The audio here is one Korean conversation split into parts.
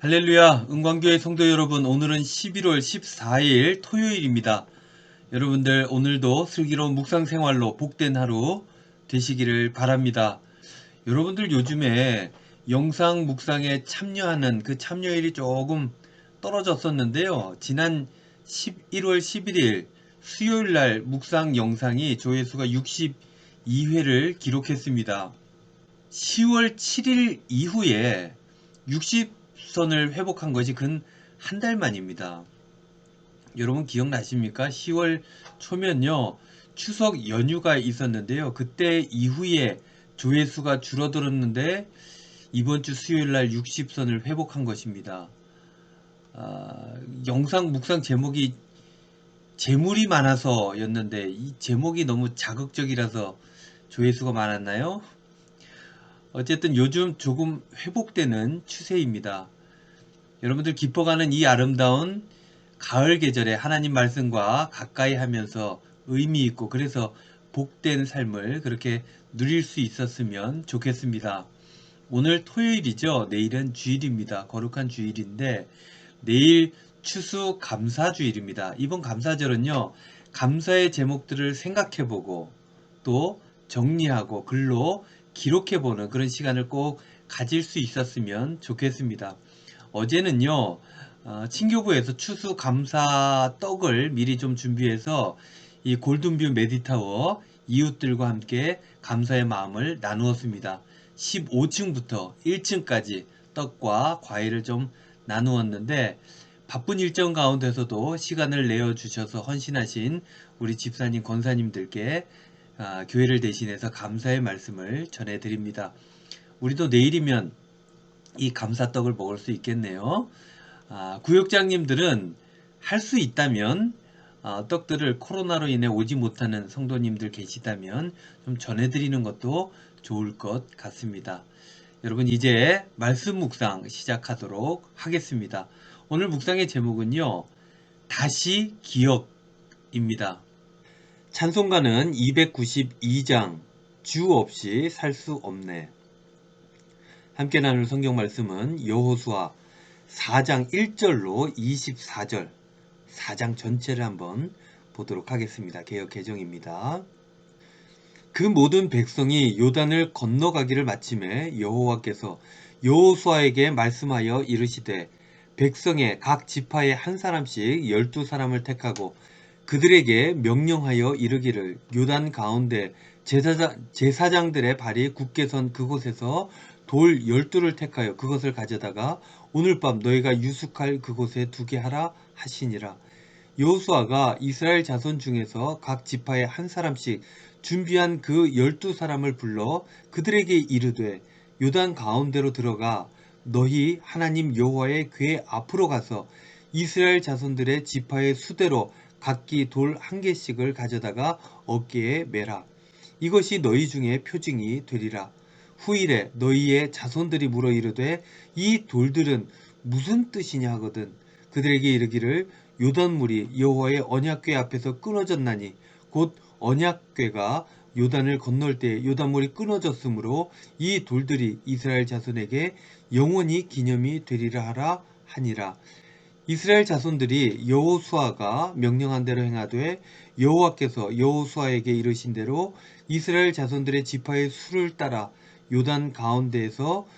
할렐루야, 은광교회 성도 여러분, 오늘은 11월 14일 토요일입니다. 여러분들 오늘도 슬기로운 묵상 생활로 복된 하루 되시기를 바랍니다. 여러분들 요즘에 영상 묵상에 참여하는 그 참여율이 조금 떨어졌었는데요. 지난 11월 11일 수요일 날 묵상 영상이 조회수가 62회를 기록했습니다. 10월 7일 이후에 60선을 회복한 것이 근 한 달 만입니다. 여러분 기억나십니까? 10월 초면요. 추석 연휴가 있었는데요. 그때 이후에 조회수가 줄어들었는데 이번 주 수요일 날 60선을 회복한 것입니다. 영상 묵상 제목이 재물이 많아서 였는데 이 제목이 너무 자극적이라서 조회수가 많았나요? 어쨌든 요즘 조금 회복되는 추세입니다. 여러분들 깊어가는 이 아름다운 가을 계절에 하나님 말씀과 가까이 하면서 의미 있고 그래서 복된 삶을 그렇게 누릴 수 있었으면 좋겠습니다. 오늘 토요일이죠. 내일은 주일입니다. 거룩한 주일인데 내일 추수 감사주일입니다. 이번 감사절은요. 감사의 제목들을 생각해보고 또 정리하고 글로 기록해보는 그런 시간을 꼭 가질 수 있었으면 좋겠습니다. 어제는요. 친교부에서 추수 감사 떡을 미리 좀 준비해서 이 골든뷰 메디타워 이웃들과 함께 감사의 마음을 나누었습니다. 15층부터 1층까지 떡과 과일을 좀 나누었는데 바쁜 일정 가운데서도 시간을 내어주셔서 헌신하신 우리 집사님, 권사님들께 교회를 대신해서 감사의 말씀을 전해드립니다. 우리도 내일이면 이 감사떡을 먹을 수 있겠네요. 구역장님들은 할 수 있다면 떡들을 코로나로 인해 오지 못하는 성도님들 계시다면 좀 전해드리는 것도 좋을 것 같습니다. 여러분 이제 말씀 묵상 시작하도록 하겠습니다. 오늘 묵상의 제목은요. 다시 기억입니다. 찬송가는 292장 주 없이 살 수 없네. 함께 나눌 성경 말씀은 여호수아 4장 1절로 24절 4장 전체를 한번 보도록 하겠습니다. 개역 개정입니다. 그 모든 백성이 요단을 건너가기를 마침에 여호와께서 여호수아에게 말씀하여 이르시되 백성의 각 지파의 한 사람씩 12사람을 택하고 그들에게 명령하여 이르기를 요단 가운데 제사장들의 발이 굳게 선 그곳에서 돌 12를 택하여 그것을 가져다가 오늘 밤 너희가 유숙할 그곳에 두게 하라 하시니라. 여호수아가 이스라엘 자손 중에서 각 지파에 한 사람씩 준비한 그 12사람을 불러 그들에게 이르되 요단 가운데로 들어가 너희 하나님 여호와의 궤 앞으로 가서 이스라엘 자손들의 지파의 수대로 각기 돌 한 개씩을 가져다가 어깨에 매라. 이것이 너희 중에 표징이 되리라. 후일에 너희의 자손들이 물어 이르되 이 돌들은 무슨 뜻이냐 하거든 그들에게 이르기를 요단물이 여호와의 언약궤 앞에서 끊어졌나니 곧 언약궤가 요단을 건널 때 요단물이 끊어졌으므로 이 돌들이 이스라엘 자손에게 영원히 기념이 되리라 하라 하니라. 이스라엘 자손들이 여호수아가 명령한 대로 행하되 여호와께서 여호수아에게 이르신 대로 이스라엘 자손들의 지파의 수를 따라 요단 가운데에서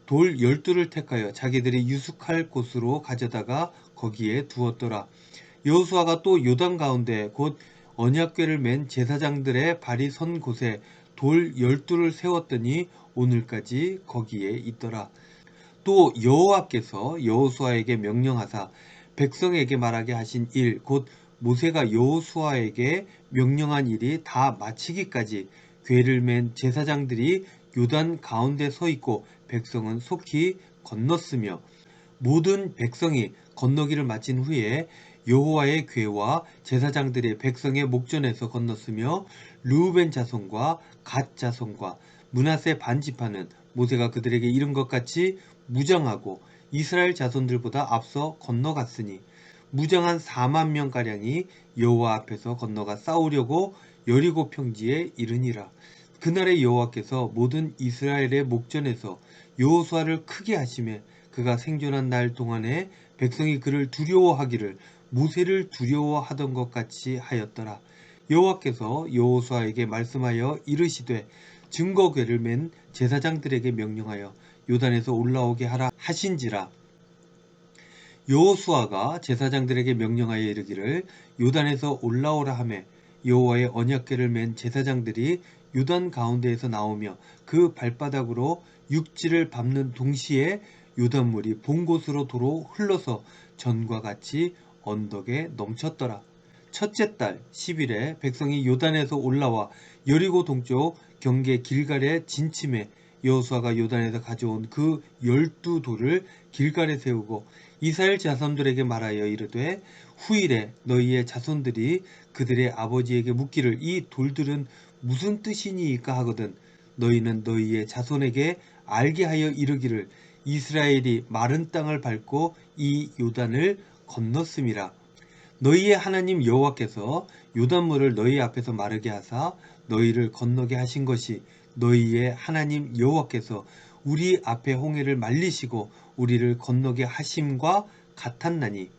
돌 12를 택하여 자기들이 유숙할 곳으로 가져다가 거기에 두었더라. 여호수아가 또 요단 가운데 곧 언약궤를 맨 제사장들의 발이 선 곳에 돌 12를 세웠더니 오늘까지 거기에 있더라. 또 여호와께서 여호수아에게 명령하사 백성에게 말하게 하신 일 곧 모세가 여호수아에게 명령한 일이 다 마치기까지 궤를 맨 제사장들이 요단 가운데 서 있고 백성은 속히 건넜으며 모든 백성이 건너기를 마친 후에 여호와의 궤와 제사장들이 백성의 목전에서 건넜으며 르우벤 자손과 갓 자손과 므낫세 반지파는 모세가 그들에게 이른 것 같이 무장하고 이스라엘 자손들보다 앞서 건너갔으니 무장한 4만 명가량이 여호와 앞에서 건너가 싸우려고 여리고 평지에 이르니라. 그날에 여호와께서 모든 이스라엘의 목전에서 여호수아를 크게 하시매 그가 생존한 날 동안에 백성이 그를 두려워하기를 모세를 두려워하던 것 같이 하였더라. 여호와께서 여호수아에게 말씀하여 이르시되 증거궤를 맨 제사장들에게 명령하여 요단에서 올라오게 하라 하신지라. 여호수아가 제사장들에게 명령하여 이르기를 요단에서 올라오라 하매 여호와의 언약궤를 맨 제사장들이 요단 가운데에서 나오며 그 발바닥으로 육지를 밟는 동시에 요단물이 본 곳으로 도로 흘러서 전과 같이 언덕에 넘쳤더라. 첫째 달 10일에 백성이 요단에서 올라와 여리고 동쪽 경계 길갈에 진침해 여호수아가 요단에서 가져온 그 12돌을 길갈에 세우고 이스라엘 자손들에게 말하여 이르되 후일에 너희의 자손들이 그들의 아버지에게 묻기를 이 돌들은 무슨 뜻이니이까 하거든 너희는 너희의 자손에게 알게 하여 이르기를 이스라엘이 마른 땅을 밟고 이 요단을 건넜음이라. 너희의 하나님 여호와께서 요단물을 너희 앞에서 마르게 하사 너희를 건너게 하신 것이 너희의 하나님 여호와께서 우리 앞에 홍해를 말리시고 우리를 건너게 하심과 같았나니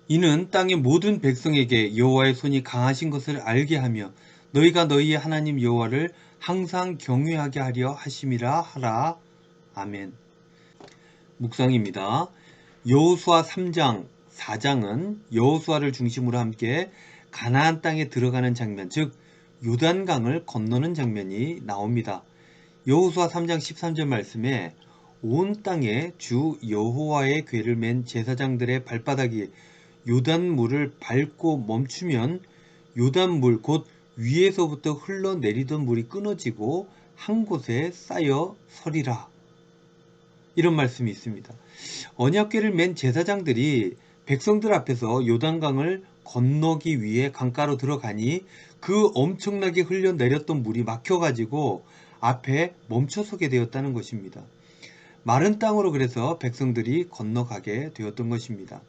이는 땅의 모든 백성에게 여호와의 손이 강하신 것을 알게 하며 너희가 너희의 하나님 여호와를 항상 경외하게 하려 하심이라 하라. 아멘. 묵상입니다. 여호수아 3장, 4장은 여호수아를 중심으로 함께 가나안 땅에 들어가는 장면, 즉 요단강을 건너는 장면이 나옵니다. 여호수아 3장 13절 말씀에 온 땅에 주 여호와의 궤를 맨 제사장들의 발바닥이 요단물을 밟고 멈추면 요단물 곧 위에서부터 흘러내리던 물이 끊어지고 한 곳에 쌓여 서리라. 이런 말씀이 있습니다. 언약궤를 맨 제사장들이 백성들 앞에서 요단강을 건너기 위해 강가로 들어가니 그 엄청나게 흘러내렸던 물이 막혀가지고 앞에 멈춰서게 되었다는 것입니다. 마른 땅으로 그래서 백성들이 건너가게 되었던 것입니다.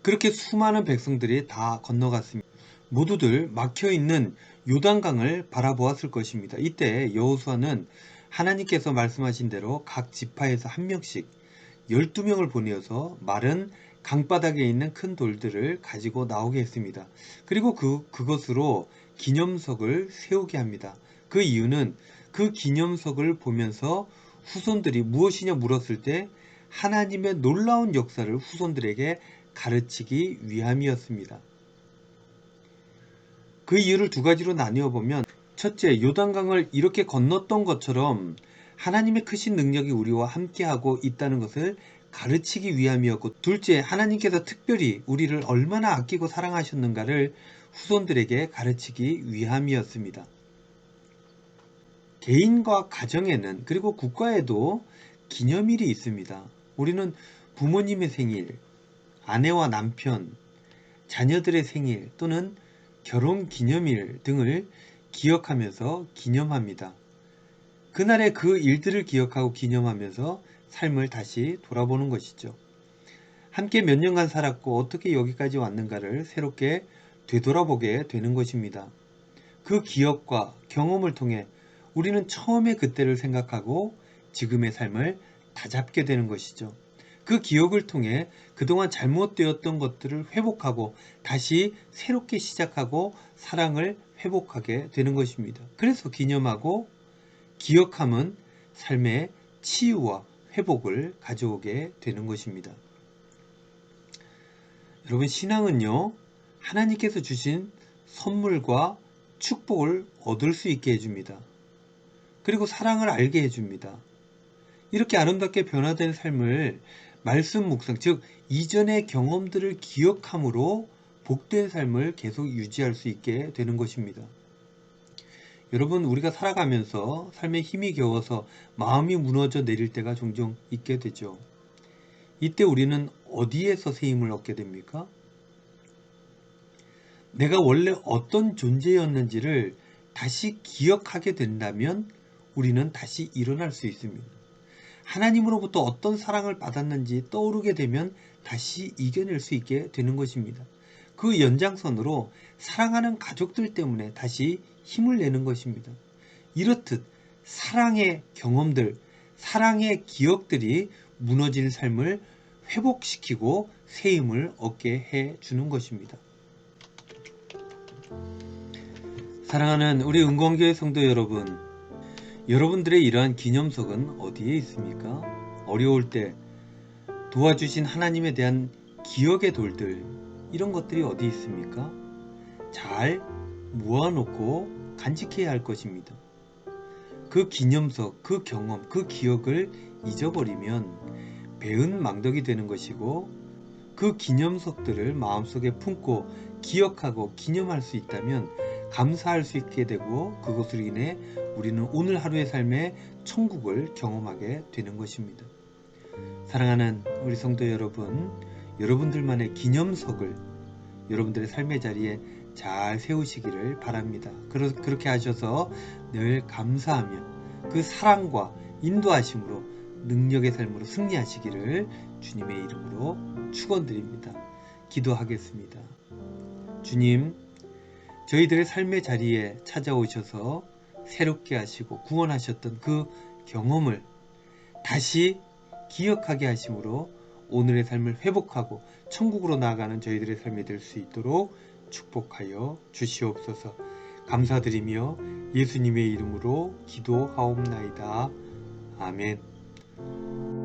그렇게 수많은 백성들이 다 건너갔습니다. 모두들 막혀있는 요단강을 바라보았을 것입니다. 이때 여호수아는 하나님께서 말씀하신 대로 각 지파에서 한 명씩 12명을 보내어서 마른 강바닥에 있는 큰 돌들을 가지고 나오게 했습니다. 그리고 그것으로 기념석을 세우게 합니다. 그 이유는 그 기념석을 보면서 후손들이 무엇이냐 물었을 때 하나님의 놀라운 역사를 후손들에게 가르치기 위함이었습니다. 그 이유를 두 가지로 나누어 보면 첫째, 요단강을 이렇게 건넜던 것처럼 하나님의 크신 능력이 우리와 함께하고 있다는 것을 가르치기 위함이었고, 둘째, 하나님께서 특별히 우리를 얼마나 아끼고 사랑하셨는가를 후손들에게 가르치기 위함이었습니다. 개인과 가정에는 그리고 국가에도 기념일이 있습니다. 우리는 부모님의 생일, 아내와 남편, 자녀들의 생일 또는 결혼 기념일 등을 기억하면서 기념합니다. 그날의 그 일들을 기억하고 기념하면서 삶을 다시 돌아보는 것이죠. 함께 몇 년간 살았고 어떻게 여기까지 왔는가를 새롭게 되돌아보게 되는 것입니다. 그 기억과 경험을 통해 우리는 처음에 그때를 생각하고 지금의 삶을 다잡게 되는 것이죠. 그 기억을 통해 그동안 잘못되었던 것들을 회복하고 다시 새롭게 시작하고 사랑을 회복하게 되는 것입니다. 그래서 기념하고 기억함은 삶의 치유와 회복을 가져오게 되는 것입니다. 여러분, 신앙은요, 하나님께서 주신 선물과 축복을 얻을 수 있게 해줍니다. 그리고 사랑을 알게 해줍니다. 이렇게 아름답게 변화된 삶을 말씀 묵상, 즉 이전의 경험들을 기억함으로 복된 삶을 계속 유지할 수 있게 되는 것입니다. 여러분, 우리가 살아가면서 삶에 힘이 겨워서 마음이 무너져 내릴 때가 종종 있게 되죠. 이때 우리는 어디에서 새 힘을 얻게 됩니까? 내가 원래 어떤 존재였는지를 다시 기억하게 된다면 우리는 다시 일어날 수 있습니다. 하나님으로부터 어떤 사랑을 받았는지 떠오르게 되면 다시 이겨낼 수 있게 되는 것입니다. 그 연장선으로 사랑하는 가족들 때문에 다시 힘을 내는 것입니다. 이렇듯 사랑의 경험들, 사랑의 기억들이 무너질 삶을 회복시키고 새 힘을 얻게 해주는 것입니다. 사랑하는 우리 은광교회 성도 여러분, 여러분들의 이러한 기념석은 어디에 있습니까? 어려울 때 도와주신 하나님에 대한 기억의 돌들, 이런 것들이 어디 있습니까? 잘 모아놓고 간직해야 할 것입니다. 그 기념석, 그 경험, 그 기억을 잊어버리면 배은망덕이 되는 것이고, 그 기념석들을 마음속에 품고 기억하고 기념할 수 있다면 감사할 수 있게 되고, 그것으로 인해 우리는 오늘 하루의 삶의 천국을 경험하게 되는 것입니다. 사랑하는 우리 성도 여러분, 여러분들만의 기념석을 여러분들의 삶의 자리에 잘 세우시기를 바랍니다. 그렇게 하셔서 늘 감사하며 그 사랑과 인도하심으로 능력의 삶으로 승리하시기를 주님의 이름으로 축원드립니다. 기도하겠습니다. 주님, 저희들의 삶의 자리에 찾아오셔서 새롭게 하시고 구원하셨던 그 경험을 다시 기억하게 하심으로 오늘의 삶을 회복하고 천국으로 나아가는 저희들의 삶이 될 수 있도록 축복하여 주시옵소서. 감사드리며 예수님의 이름으로 기도하옵나이다. 아멘.